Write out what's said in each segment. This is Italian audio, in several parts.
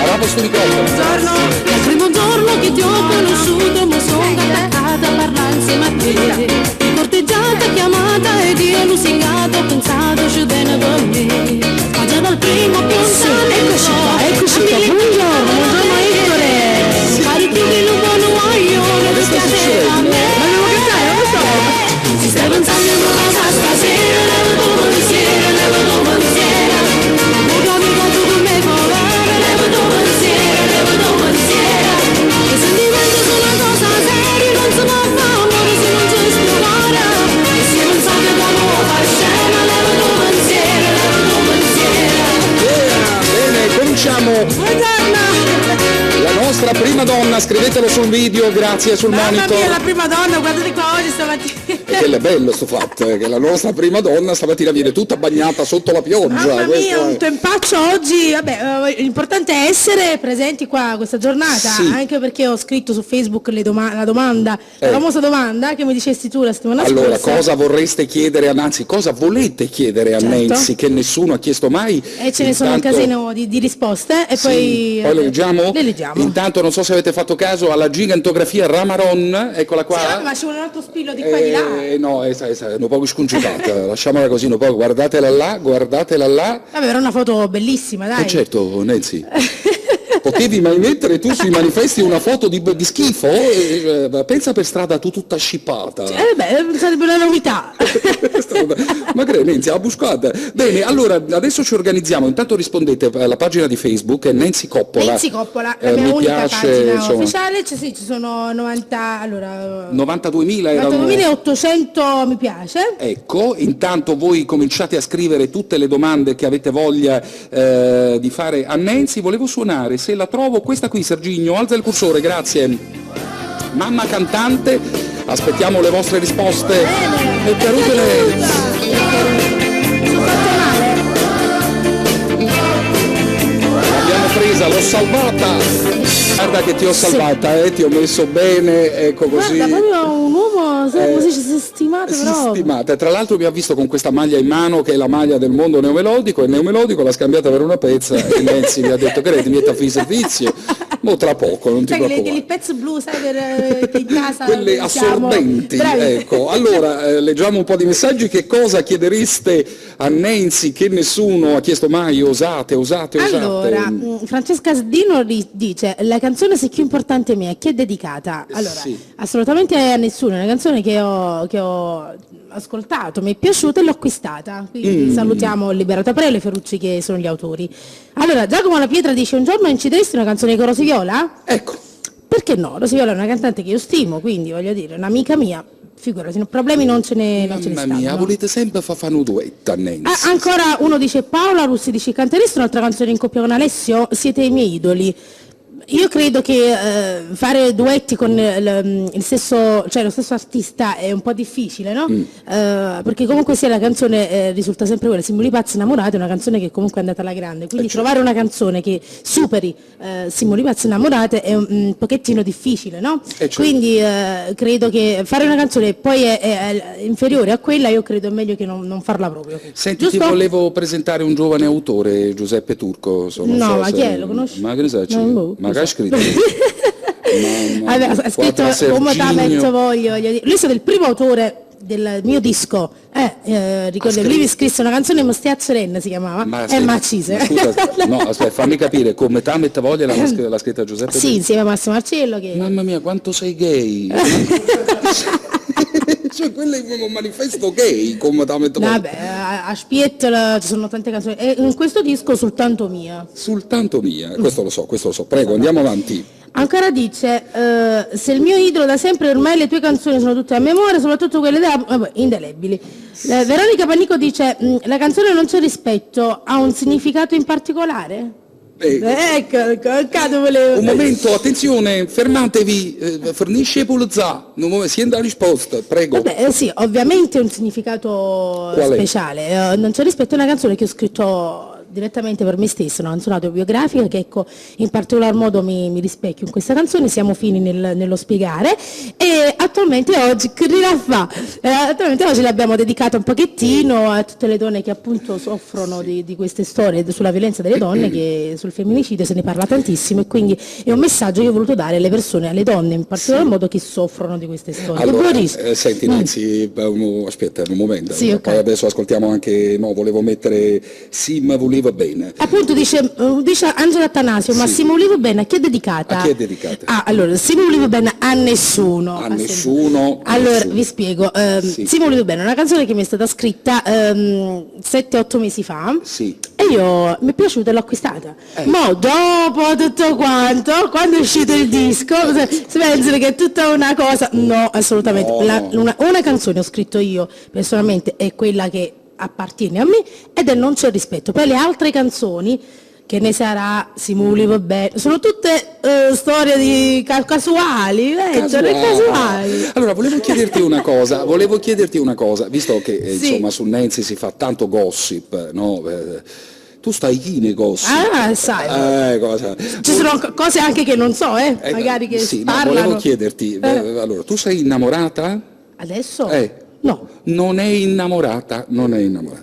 Arabo sto microfono. Buongiorno, è il primo giorno che ti ho conosciuto, ma sono attaccata a parlare insieme a te. Ti corteggiata, chiamata ed io lusingata, ho pensato ci bene per me. Ma già dal primo contatto. Eccoci qua, buongiorno Ettore. Pari più che lo buono voglio, non mi piace a me. Ma devo cantare, non lo so. Si stai pensando in una casa stasera, levo tu pensiero, levo tu pensiero. Amico, amico, tu con me volare, levo tu pensiero, levo tu pensiero. I sentimenti sono una cosa seria, non si può fare amore se non c'è scuola. E se non sai che da nuova scena, levo tu pensiero, levo tu pensiero. Bene, cominciamo. Buongiorno. La nostra prima donna, scrivetelo sul video, grazie, sul Mamma monitor. mia, la prima donna, guardate qua oggi stamattina. Che è bello sto fatto, che la nostra prima donna stamattina viene tutta bagnata sotto la pioggia. Mamma questo mia, è- un tempaccio oggi, vabbè, l'importante è essere presenti qua questa giornata, Sì. anche perché ho scritto su Facebook la domanda, la famosa domanda che mi dicesti tu la settimana Allora, scorsa. cosa vorreste chiedere a Nancy? Cosa volete chiedere a Certo. Nancy che nessuno ha chiesto mai? E ce ne sono un Intanto- casino di risposte e Sì, poi le leggiamo? Le leggiamo. Intanto non so se avete fatto caso alla gigantografia Ramaron, eccola qua. Sì, vabbè, ma ci vuole un altro spillo di qua e di là. No, è un po' sconcipata, lasciamola così, un po', guardatela là. Vabbè, era una foto bellissima, dai. Certo, Nancy. Potevi mai mettere tu sui manifesti una foto di schifo? Pensa per strada tu tutta scippata. Beh, sarebbe una novità. Ma Nancy, ha buscata. Bene, allora adesso ci organizziamo. Intanto rispondete alla pagina di Facebook, è Nancy Coppola. Nancy Coppola, la mia mi unica piace, pagina insomma, ufficiale, ci sono 90, allora... 92.000 erano. 92.800 mi piace. Ecco, intanto voi cominciate a scrivere tutte le domande che avete voglia di fare a Nancy. Volevo suonare, se la trovo, questa qui, Serginio, alza il cursore, grazie. Mamma cantante, aspettiamo le vostre risposte. E l'abbiamo presa, l'ho salvata. Guarda che ti ho salvata, ti ho messo bene, ecco così. Guarda, proprio un uomo, così ci si stimate proprio. Stimata. Tra l'altro mi ha visto con questa maglia in mano che è la maglia del mondo neomelodico, e il neomelodico l'ha scambiata per una pezza e Nancy mi ha detto che ti metta a servizio. Mo tra poco, non ti Sai che preoccupare. le pezzi blu, sai, che in casa Quelle usiamo. assorbenti, Bravi. ecco. Allora, leggiamo un po' di messaggi. Che cosa chiedereste a Nancy che nessuno ha chiesto mai? Osate. Allora, Francesca Sdino dice: la canzone Se più importante a me, a chi è dedicata? Allora, Sì. assolutamente a nessuno, è una canzone che ho ascoltato, mi è piaciuta e l'ho acquistata, quindi salutiamo Liberato Aprello e Ferrucci che sono gli autori. Allora, Giacomo La Pietra dice: un giorno incideresti una canzone con Rosy Viola? Ecco. Perché no? Rosy Viola è una cantante che io stimo, quindi voglio dire, un'amica mia, figurati, problemi non ce ne Mamma stanno. mia, volete sempre fare un duetto a Nancy? Ancora uno dice: Paola Russi dice: canteresti un'altra canzone in coppia con Alessio? Siete i miei idoli. Io credo che fare duetti con lo stesso artista è un po' difficile, no? Perché comunque sia la canzone risulta sempre quella, Simboli Pazzi Innamorati è una canzone che comunque è andata alla grande, quindi trovare una canzone che superi Simboli Pazzi Innamorate è un pochettino difficile, no? Certo. Quindi credo che fare una canzone poi è inferiore a quella, io credo è meglio che non farla proprio. Senti, Giusto? ti volevo presentare un giovane autore, Giuseppe Turco. Non No, so ma se- chi è? Lo conosci? Ma che ne sai? Ma che ha scritto? Vabbè, ha scritto come Serginio. voglio dire. Lui è stato il primo autore del mio disco, ricordo, scritto. lui mi scrisse una canzone Mostiazzo Renna si chiamava, sì, ma Cise. scusa, no, aspetta, fammi capire, come te mette voglia l'ha scritta Giuseppe Sì, Turco? insieme a Massimo Marcello che... Mamma mia, quanto sei gay! Cioè, quello è un manifesto gay, come te mette voglia. Vabbè, a Spiettola ci sono tante canzoni, e in questo disco soltanto mia. Soltanto mia, questo lo so, prego, andiamo avanti. Ancora dice, se il mio idolo da sempre, ormai le tue canzoni sono tutte a memoria, soprattutto quelle indelebili. Veronica Panico dice, la canzone Non c'è rispetto, ha un significato in particolare? Ecco, cado volevo. Un momento, attenzione, fermatevi, fornisce pulizza, si è da risposta, prego. Vabbè, sì, ovviamente un significato Qual è? speciale. Non c'è rispetto a una canzone che ho scritto direttamente per me stessa, una canzone autobiografica che ecco in particolar modo mi rispecchio in questa canzone, siamo fini nello spiegare e attualmente oggi l'abbiamo dedicata un pochettino a tutte le donne che appunto soffrono di queste storie sulla violenza delle donne, che sul femminicidio se ne parla tantissimo e quindi è un messaggio che ho voluto dare alle persone, alle donne in particolar modo che soffrono di queste storie. Allora, senti Nancy, aspetta un momento, sì, okay. Poi adesso ascoltiamo anche, no, volevo mettere Sim voleva bene. Appunto dice Angelo Attanasio, ma Sim voleva bene a chi è dedicata? A chi è dedicata? Ah, allora, Sim voleva bene a nessuno. A nessuno. Allora, nessuno. vi spiego, Sim voleva bene è una canzone che mi è stata scritta 7-8 mesi fa. Sì. E io mi è piaciuta e l'ho acquistata. Ma dopo tutto quanto, quando è uscito il disco, si pensa che è tutta una cosa. No, assolutamente. No. Una canzone ho scritto io personalmente è quella che appartiene a me ed è Non c'è rispetto. Poi le altre canzoni, che ne sarà, Simuli va bene, sono tutte storie di casuali. Allora, volevo chiederti una cosa, visto che insomma su Nancy si fa tanto gossip, no? Tu stai chi nei gossip? Ah, sai. Ci sono cose anche che non so, magari che sì, parlano. No, volevo chiederti, allora, tu sei innamorata? Adesso? No. Non è innamorata.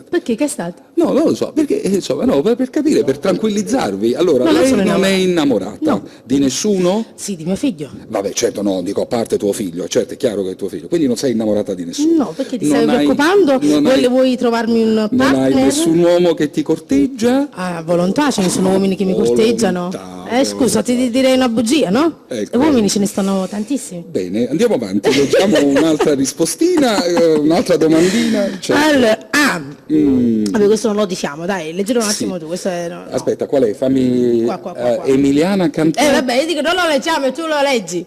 Perché che è stato? No, non lo so, perché insomma, no, per capire, per tranquillizzarvi. Allora, lei non è innamorata di nessuno? Sì, di mio figlio. Vabbè, certo, no, dico a parte tuo figlio, certo, è chiaro che è tuo figlio, quindi non sei innamorata di nessuno. No, perché ti stai preoccupando? Vuoi trovarmi un partner? Non hai nessun uomo che ti corteggia? Ah, volontà, ce ne sono uomini che mi corteggiano. Scusa, ti direi una bugia, no? Ecco. Uomini ce ne stanno tantissimi. Bene, andiamo avanti, leggiamo un'altra rispostina, un'altra domandina. Allora, vabbè, questo non lo diciamo, dai, leggilo un attimo tu. Questo è, no. Aspetta, qual è? Fammi qua. Emiliana Cantone. Vabbè, io dico non lo leggiamo e tu lo leggi.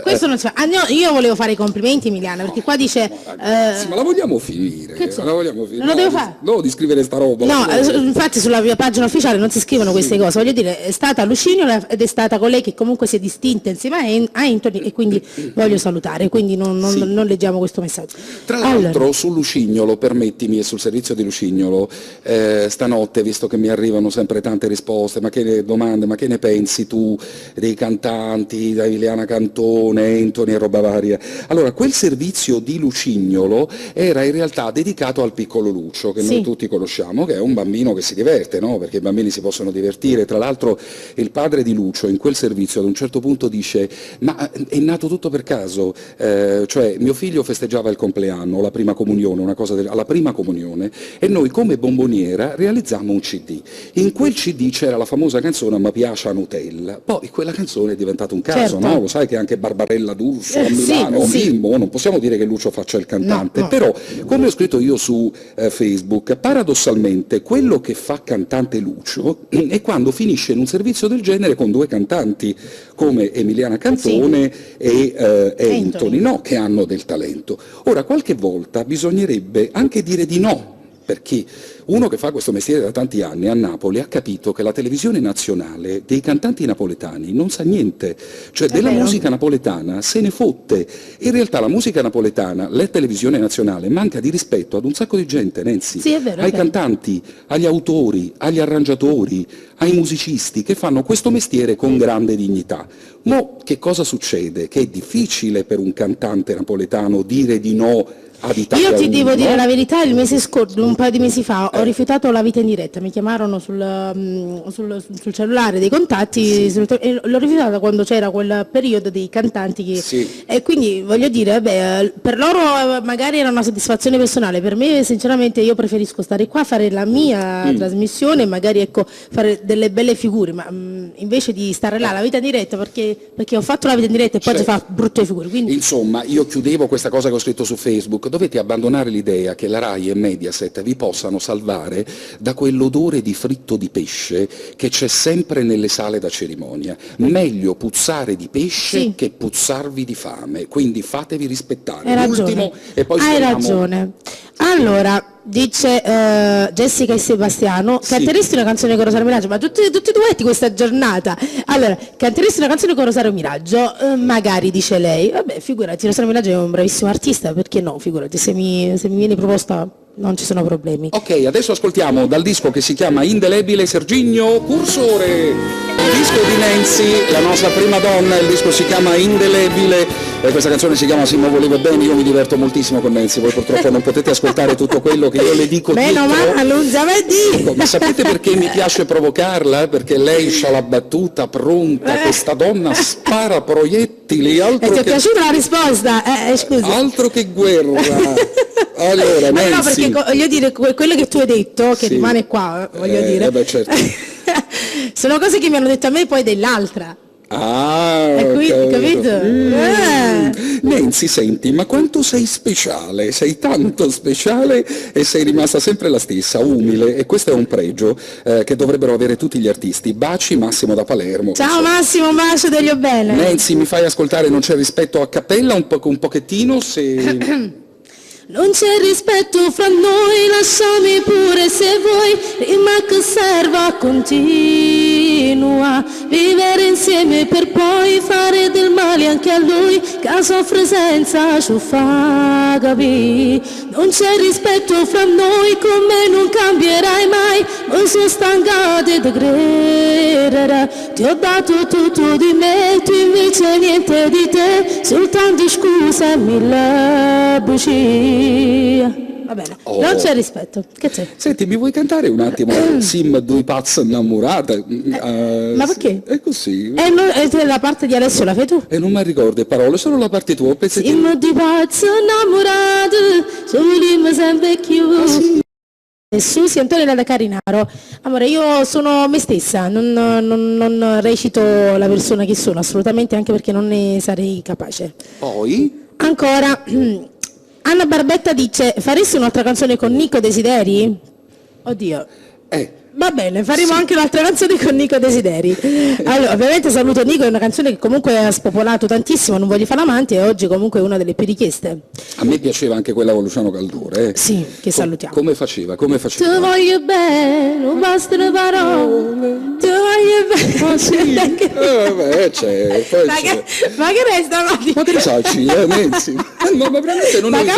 Questo non si fa. Io volevo fare i complimenti, Emiliana, perché qua dice. Sì, ma la vogliamo finire? Non lo devo fare? No, di scrivere sta roba. No, infatti sulla mia pagina ufficiale non si scrivono queste cose. Voglio dire, è stata Lucinio ed è stata con lei che comunque si è distinta insieme a Anthony e quindi voglio salutare, quindi non leggiamo questo messaggio. Tra l'altro su Lucignolo, permettimi, e sul servizio di Lucignolo, stanotte, visto che mi arrivano sempre tante risposte, ma che ne pensi tu dei cantanti, da Emiliana Cantone, Anthony e roba varia? Allora, quel servizio di Lucignolo era in realtà dedicato al piccolo Lucio, che noi tutti conosciamo, che è un bambino che si diverte, no? Perché i bambini si possono divertire. Tra l'altro il padre di Lucio in quel servizio ad un certo punto dice: ma è nato tutto per caso, cioè mio figlio festeggiava il compleanno, la prima comunione, alla prima comunione, e noi come bomboniera realizzammo un CD. In quel CD c'era la famosa canzone Ma piace a Nutella, poi quella canzone è diventata un caso, certo. No? Lo sai che anche Barbarella D'Urso a Milano, Mimmo, non possiamo dire che Lucio faccia il cantante, però come ho scritto io su Facebook, paradossalmente quello che fa cantante Lucio è quando finisce in un servizio del genere con due cantanti come Emiliana Cantone e Anthony, no? Che hanno del talento. Ora, qualche volta bisognerebbe anche dire di no, perché uno che fa questo mestiere da tanti anni a Napoli ha capito che la televisione nazionale dei cantanti napoletani non sa niente, cioè della musica napoletana se ne fotte. In realtà la musica napoletana, la televisione nazionale, manca di rispetto ad un sacco di gente, Nancy, sì, è vero, ai cantanti, agli autori, agli arrangiatori, ai musicisti che fanno questo mestiere con grande dignità. Ma che cosa succede? Che è difficile per un cantante napoletano dire di no. Io ti devo dire la verità, il mese scorso, un paio di mesi fa, ho rifiutato La vita in diretta, mi chiamarono sul cellulare dei contatti e l'ho rifiutata quando c'era quel periodo dei cantanti e quindi voglio dire, per loro magari era una soddisfazione personale, per me sinceramente io preferisco stare qua, fare la mia trasmissione e magari fare delle belle figure, ma invece di stare là La vita in diretta perché ho fatto La vita in diretta e poi si fa brutte figure. Quindi... Insomma, io chiudevo questa cosa che ho scritto su Facebook. Dovete abbandonare l'idea che la Rai e Mediaset vi possano salvare da quell'odore di fritto di pesce che c'è sempre nelle sale da cerimonia. Meglio puzzare di pesce che puzzarvi di fame, quindi fatevi rispettare. Hai ragione. L'ultimo e poi hai ragione. Allora, Dice Jessica e Sebastiano, canteresti una canzone con Rosario Miraggio? Ma tutti i duetti questa giornata. Allora, canteresti una canzone con Rosario Miraggio? Magari, dice lei. Vabbè, figurati, Rosario Miraggio è un bravissimo artista, perché no? Figurati, se mi viene proposta non ci sono problemi. Ok, adesso ascoltiamo dal disco che si chiama Indelebile Serginio Cursore, il disco di Nancy, la nostra prima donna, il disco si chiama Indelebile e questa canzone si chiama Se mi voleva bene. Io mi diverto moltissimo con Nancy, voi purtroppo non potete ascoltare tutto quello che io le dico Meno dietro. male, non Ecco, ma sapete perché mi piace provocarla? Perché lei c'ha la battuta pronta, questa donna spara proiettili, E altro ti è che... piaciuta la risposta? Scusa. Altro che guerra. Allora, Ma no, Nancy. perché voglio dire, quello che tu hai detto, che Sì. rimane qua, voglio dire. Beh, certo. Sono cose che mi hanno detto a me poi dell'altra. Ah, E qui, capito? Nancy, senti, ma quanto sei speciale, sei tanto speciale e sei rimasta sempre la stessa, umile, e questo è un pregio che dovrebbero avere tutti gli artisti. Baci, Massimo da Palermo. Ciao Massimo, un bacio, voglio bene. Nancy, mi fai ascoltare Non c'è rispetto a cappella un pochettino, se... Non c'è rispetto fra noi, lasciami pure se vuoi, ma che serva continua vivere insieme per poi fare del male anche a lui, che soffre senza ci fa capire. Non c'è rispetto fra noi, con me non cambierai mai, mi sono stancata di credere, ti ho dato tutto di me, tu invece niente di te, soltanto scuse e mille bugie. Va bene, Oh. non c'è rispetto. Che c'è? Senti, mi vuoi cantare un attimo Sim due pazze innamorate? Ma perché? È così. La parte di adesso la fai tu? E non mi ricordo le parole, solo la parte tua, pezzettino. Siamo di pazzi innamorati, ci vogliamo sempre più. Susi Antonella da Carinaro. Amore, io sono me stessa, non recito la persona che sono, assolutamente, anche perché non ne sarei capace. Poi? Ancora, Anna Barbetta dice, faresti un'altra canzone con Nico Desideri? Oddio. Va bene, faremo anche un'altra canzone con Nico Desideri. Allora, ovviamente saluto Nico, è una canzone che comunque ha spopolato tantissimo, non voglio fare amanti, e oggi comunque è una delle più richieste. A me piaceva anche quella con Luciano Caldure. Sì, che salutiamo. Come faceva? Ti voglio bene, non bastano parole, ti voglio bene. Sì, vabbè, c'è, poi Ma c'è. che resta? Ma che ne sai, Nancy? Ma veramente non ho idea.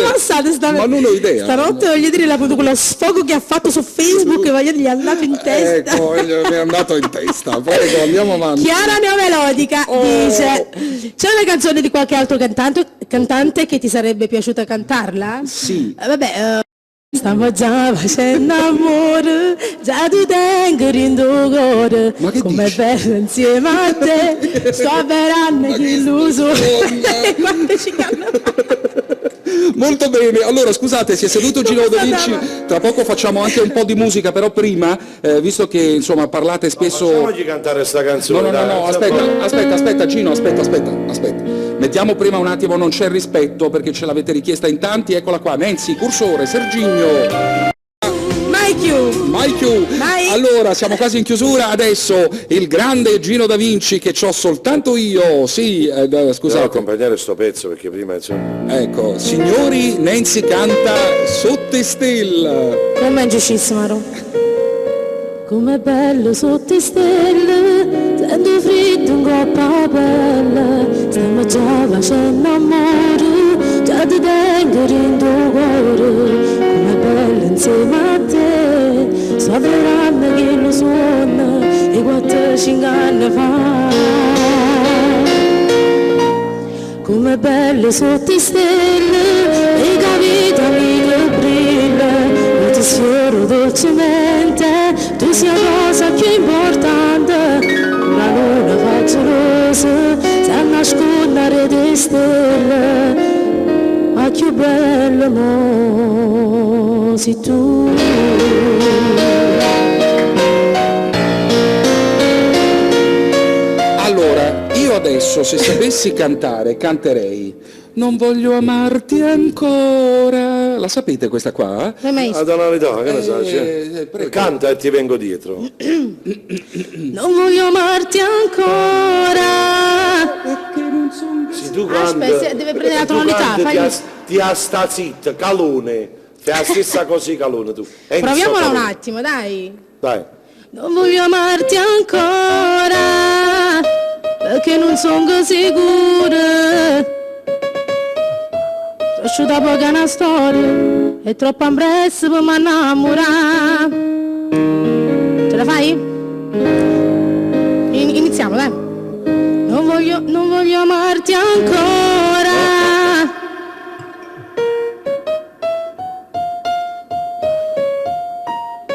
Ma non ho idea. Stanotte voglio dire, con lo sfogo che ha fatto su Facebook, voglio dire, gli è andato in testa. Ecco, mi è andato in testa. Prego, andiamo avanti. Chiara Neomelodica dice, c'è una canzone di qualche altro cantante che ti sarebbe piaciuta cantarla? Sì. Stiamo già facendo amore, già tu tengo in tuo cuore, Ma che come dici? bello insieme a te, sto verando Ma che che illuso. Quante ci Molto bene, allora scusate, si è seduto Gino Da Vinci, tra poco facciamo anche un po' di musica, però prima, visto che insomma parlate spesso... Facciamogli cantare sta canzone. No, aspetta Gino, aspetta. Mettiamo prima un attimo Non c'è rispetto, perché ce l'avete richiesta in tanti, eccola qua, Nancy, Cursore, Serginio. Mai più. Allora, siamo quasi in chiusura, adesso il grande Gino Da Vinci che c'ho soltanto io, sì, Scusate. scusate. Accompagnare sto pezzo perché prima insomma. Ecco, signori, Nancy canta Sotto stella. Come giustissimo. Com'è bello sotto stelle, sento freddo in coppa pelle, stiamo già facendo amore, già ti tengo in tuo cuore, com'è bello insieme a te, sto verando che lo suona, e 4-5 anni fa. Com'è bello sotto stelle, e capita che brilla, io ti sfioro dolcemente, tu sei la cosa più importante, una luna facciosa, se nascondere di stelle, ma più bello mo sei tu. Allora, io adesso se sapessi cantare, canterei Non voglio amarti ancora. La sapete questa qua? La tonalità, che ne sai? prego. Canta e ti vengo dietro. Non voglio amarti ancora. Se tu Aspetta, deve prendere la tu tonalità, canti, fagli- ti sta zitta, calone. Fai la stessa cosa di calone tu. Proviamola un attimo, dai. Dai. Non voglio amarti ancora, perché non sono sicura. Asciutta poca una storia, è troppo ambressa per mi innamorare. Ce la fai? Iniziamo, dai. Non voglio amarti ancora.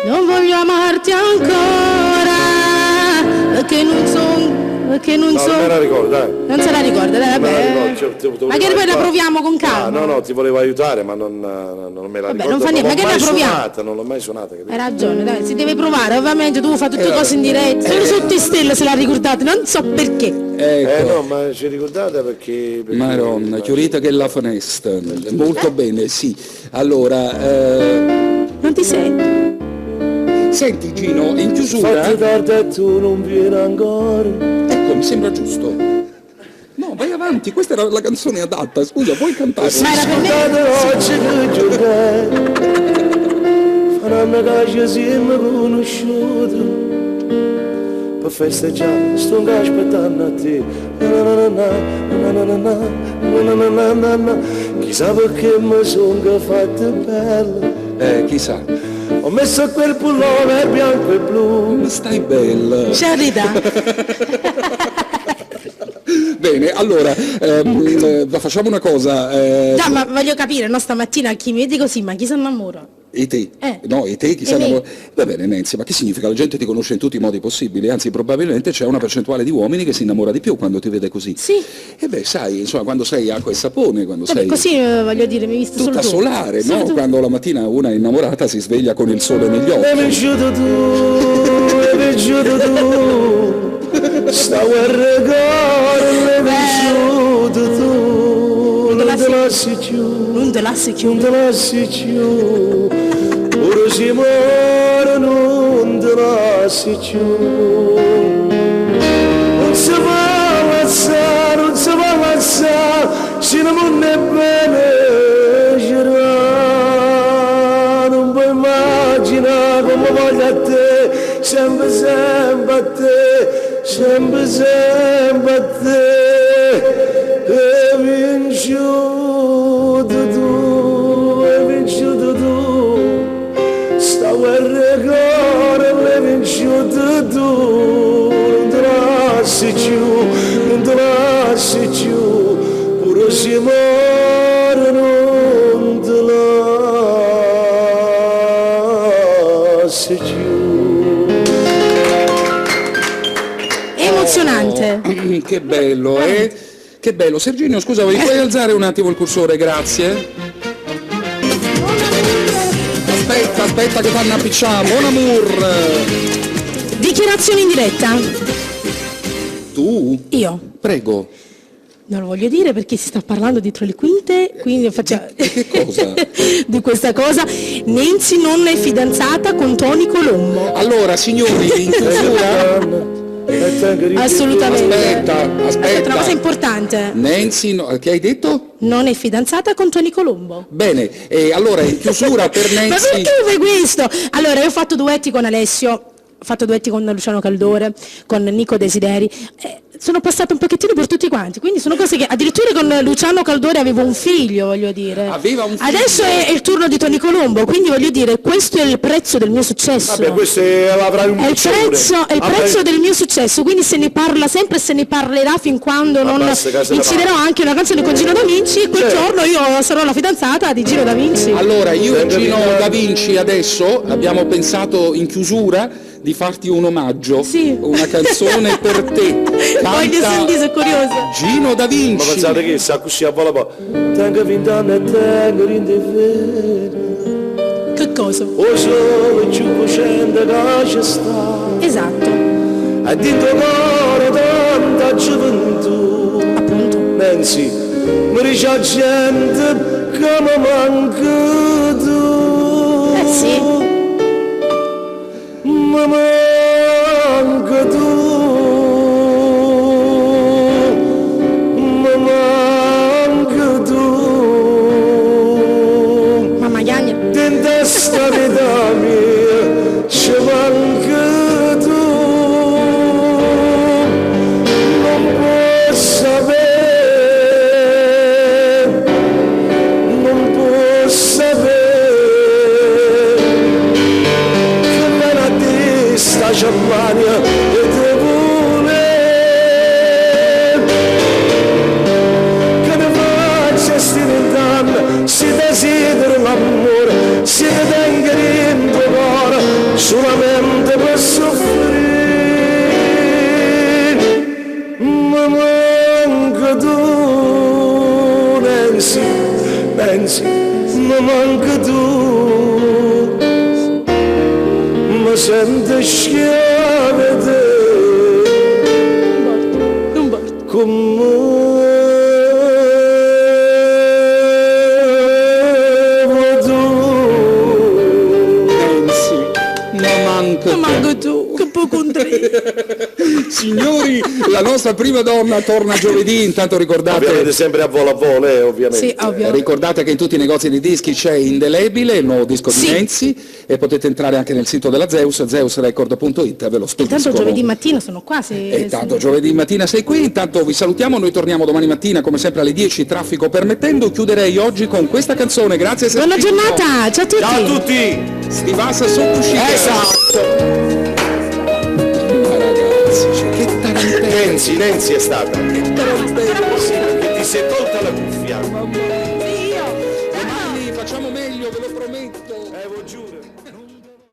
Non voglio amarti ancora, perché non so. Non me la ricordo, dai. Non se la ricorda, dai, Me la vabbè. ricordo, Magari poi la proviamo con calma. No, ti volevo aiutare, ma non me la Vabbè, ricordo. non fa niente, magari la proviamo. Non l'ho mai suonata, capito? Hai ragione, dai, si deve provare, ovviamente tu fai tutte cose in diretta. Solo su te stelle se la ricordate, non so perché. Ecco. No, ma ci ricordate perché Maronna, chiudete che la finestra. Molto bene, sì. Allora, Non ti senti? senti Gino, in chiusura... Fatti tardi e tu non vieni ancora. Ecco, mi sembra giusto. No, vai avanti, questa era la canzone adatta, scusa, puoi cantare. Ma era per me? Oggi che giocare, faranno che ci siamo conosciuti. Per festeggiare, sto aspettando a te. Chissà perché mi sono fatto bella. Chissà. Ho messo quel pullover bianco e blu. Stai bella. C'è Rita. Bene, allora, facciamo una cosa. No, ma voglio capire, no, stamattina chi mi vede così, ma chi si innamora? E te? No, e te chi E sei? lei? Va bene, Nancy, ma che significa? La gente ti conosce in tutti i modi possibili, anzi probabilmente c'è una percentuale di uomini che si innamora di più quando ti vede così. Sì. E beh, sai, insomma, quando sei acqua e sapone, quando Vabbè, sei così voglio dire, mi hai visto tutta solo tu. solare, Solo no? tu. Quando la mattina una è innamorata si sveglia con il sole negli È occhi. piaciuto tu, è piaciuto tu. Stavo a regare, è piaciuto tu. Non te lasci più, Non te lassi non chiudere. te lasci più. Ora si muore, non te lasci più. Non si va ammazzare, non si va ammazzare, se non è bene girare. Non puoi immaginare come voglio a te, sempre, sempre a te, sempre, sempre a te. E vinciuto tu, e vinciuto tu. Stavo a regare, l'hai vinciuto tu. Non te lasci più, non te lasci più. Pure se muore non te lasci più. Emozionante. Che bello, eh? Che bello. Serginio, scusa, puoi alzare un attimo il cursore, grazie? Aspetta che fanno a picciare. Mon amour. Dichiarazione in diretta. Tu? Io. Prego. Non lo voglio dire perché si sta parlando dietro le quinte, quindi facciamo... Che cosa? Di questa cosa. Nancy non è fidanzata con Tony Colombo. Allora, signori, in chiusura... Assolutamente. Aspetta. Una cosa importante. Nancy, che hai detto? Non è fidanzata con Tony Colombo. Bene, allora in chiusura per Ma Nancy... perché fai questo? Allora, io ho fatto duetti con Alessio, ho fatto duetti con Luciano Caldore, con Nico Desideri. Sono passata un pochettino per tutti quanti, quindi sono cose che addirittura con Luciano Caldore avevo un figlio, voglio dire. Aveva un figlio. Adesso è il turno di Tony Colombo, quindi voglio dire, questo è il prezzo del mio successo. Vabbè, questo avrai un È il prezzo del mio successo, quindi se ne parla sempre e se ne parlerà fin quando non basta che se ne inciderò parla. anche una canzone con Gino Da Vinci, e quel Certo. giorno io sarò la fidanzata di Gino Da Vinci. Allora, io e Gino Da Vinci adesso abbiamo pensato in chiusura di farti un omaggio, Sì. una canzone per te. Voglio sentire, sono curiosa. Gino Da Ma Vinci. pensate che sa così a vola po'. Tengo 20 anni e tengo rindever. Che cosa? O solo più cosciente che ci sta. Esatto, E dentro cuore tanta gioventù. appunto. Nancy, mi dice la gente che mi manca tu. Sì. Mi manca tu. Mi manca tu. Mamma Iagna. Te la Germania e te vuole che ne faccia sti 20 anni si desidera l'amore si tenga in tuo cuore solamente per soffrire ma manca tu Nancy ma manca tu ma sento schiave te come manco tu, che può Signori, la nostra prima donna torna giovedì, intanto ricordate... Ovviamente sempre a volo, ovviamente. Sì, ovvio. Ricordate che in tutti i negozi di dischi c'è Indelebile, il nuovo disco di Nancy, e potete entrare anche nel sito della Zeus, zeusrecord.it, ve lo spediscono. Intanto giovedì mattina sono qua. Intanto giovedì mattina sei qui, intanto vi salutiamo, noi torniamo domani mattina come sempre alle 10, traffico permettendo. Chiuderei oggi con questa canzone, grazie Sergio. Buona giornata, ciao a tutti. Ciao a tutti. Stivassa sotto uscita. Esatto. Nancy è stata. Che ti sei tolta la cuffia. Domani facciamo meglio, ve lo prometto. Lo giuro.